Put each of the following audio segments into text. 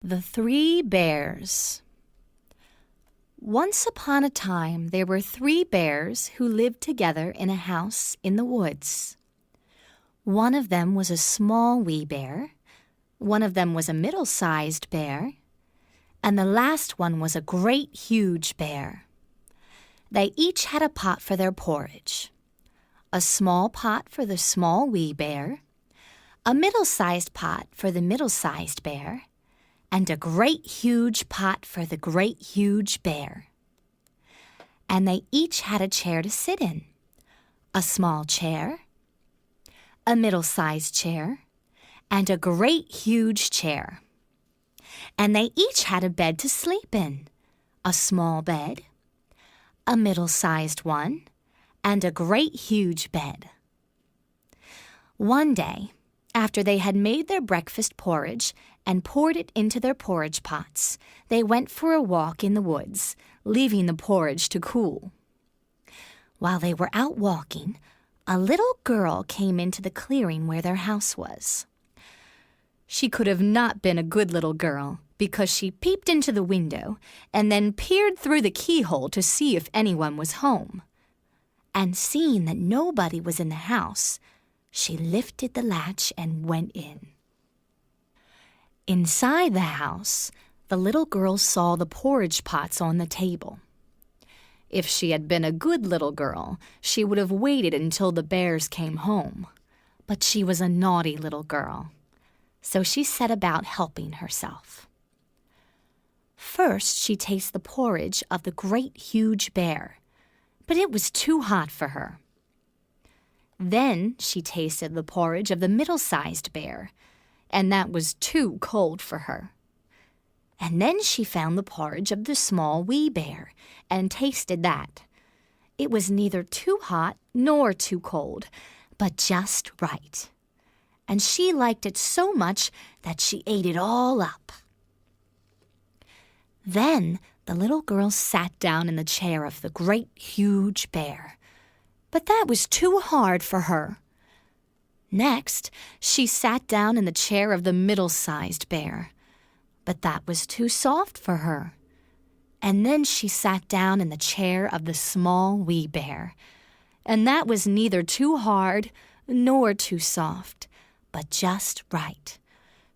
The Three Bears. Once upon a time, there were 3 bears who lived together in a house in the woods. One of them was a small wee bear, one of them was a middle-sized bear, and the last one was a great huge bear. They each had a pot for their porridge. A small pot for the small wee bear, a middle-sized pot for the middle-sized bear, and a great huge pot for the great huge bear. And they each had a chair to sit in, a small chair, a middle-sized chair, and a great huge chair. And they each had a bed to sleep in, a small bed, a middle-sized one, and a great huge bed. One day, after they had made their breakfast porridge and poured it into their porridge pots, they went for a walk in the woods, leaving the porridge to cool. While they were out walking, a little girl came into the clearing where their house was. She could have not been a good little girl, because she peeped into the window and then peered through the keyhole to see if anyone was home. And seeing that nobody was in the house, she lifted the latch and went in. Inside the house, the little girl saw the porridge pots on the table. If she had been a good little girl, she would have waited until the bears came home. But she was a naughty little girl, so she set about helping herself. First, she tasted the porridge of the great huge bear, but it was too hot for her. Then she tasted the porridge of the middle-sized bear, and that was too cold for her. And then she found the porridge of the small wee bear and tasted that. It was neither too hot nor too cold, but just right. And she liked it so much that she ate it all up. Then the little girl sat down in the chair of the great huge bear, but that was too hard for her. Next, she sat down in the chair of the middle-sized bear, but that was too soft for her. And then she sat down in the chair of the small wee bear, and that was neither too hard nor too soft, but just right.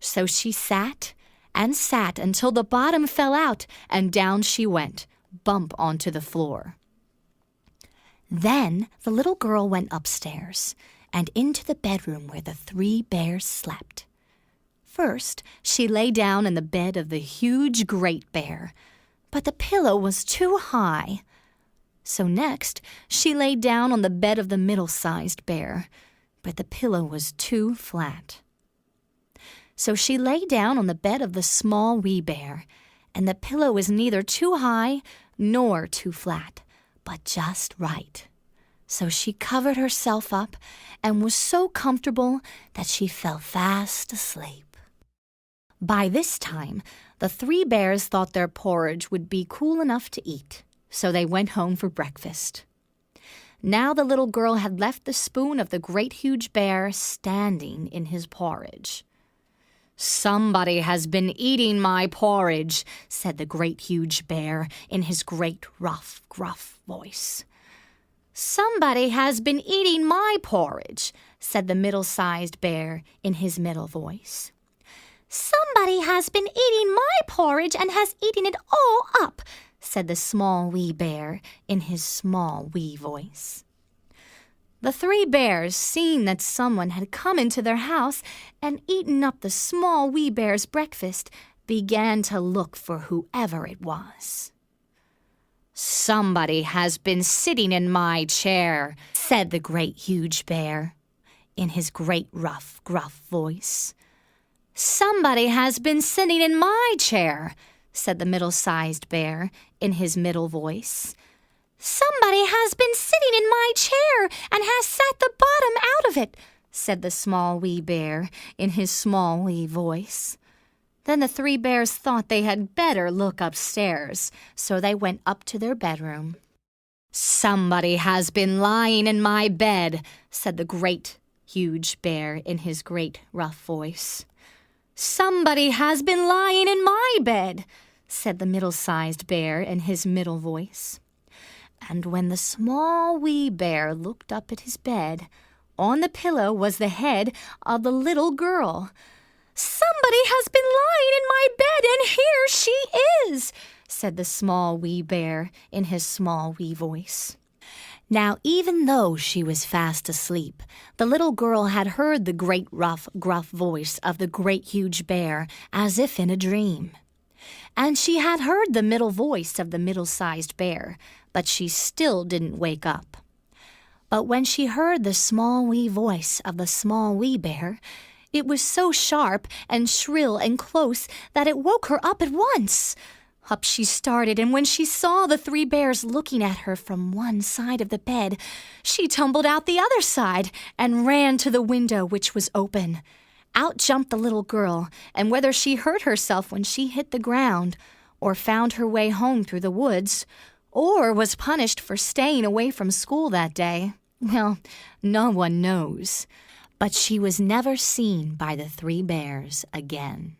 So she sat and sat until the bottom fell out, and down she went, bump onto the floor. Then the little girl went upstairs and into the bedroom where the 3 bears slept. First, she lay down in the bed of the huge great bear, but the pillow was too high. So next, she lay down on the bed of the middle-sized bear, but the pillow was too flat. So she lay down on the bed of the small wee bear, and the pillow was neither too high nor too flat, but just right. So she covered herself up and was so comfortable that she fell fast asleep. By this time, the 3 bears thought their porridge would be cool enough to eat, so they went home for breakfast. Now the little girl had left the spoon of the great huge bear standing in his porridge. "Somebody has been eating my porridge," said the great huge bear in his great rough, gruff voice. "Somebody has been eating my porridge," said the middle-sized bear in his middle voice. "Somebody has been eating my porridge and has eaten it all up," said the small wee bear in his small wee voice. The 3 bears, seeing that someone had come into their house and eaten up the small wee bear's breakfast, began to look for whoever it was. "Somebody has been sitting in my chair," said the great huge bear in his great rough, gruff voice. "Somebody has been sitting in my chair," said the middle-sized bear in his middle voice. "Somebody has been sitting in my chair and has sat the bottom out of it," said the small wee bear in his small wee voice. Then the 3 bears thought they had better look upstairs, so they went up to their bedroom. "Somebody has been lying in my bed," said the great huge bear in his great rough voice. "Somebody has been lying in my bed," said the middle-sized bear in his middle voice. And when the small wee bear looked up at his bed, on the pillow was the head of the little girl. "Somebody has been lying in my bed, and here she is," said the small wee bear in his small wee voice. Now, even though she was fast asleep, the little girl had heard the great rough, gruff voice of the great huge bear as if in a dream. And she had heard the middle voice of the middle-sized bear, but she still didn't wake up. But when she heard the small wee voice of the small wee bear, it was so sharp and shrill and close that it woke her up at once. Up she started, and when she saw the three bears looking at her from one side of the bed, she tumbled out the other side and ran to the window, which was open. Out jumped the little girl, and whether she hurt herself when she hit the ground, or found her way home through the woods, or was punished for staying away from school that day, well, no one knows. But she was never seen by the three bears again.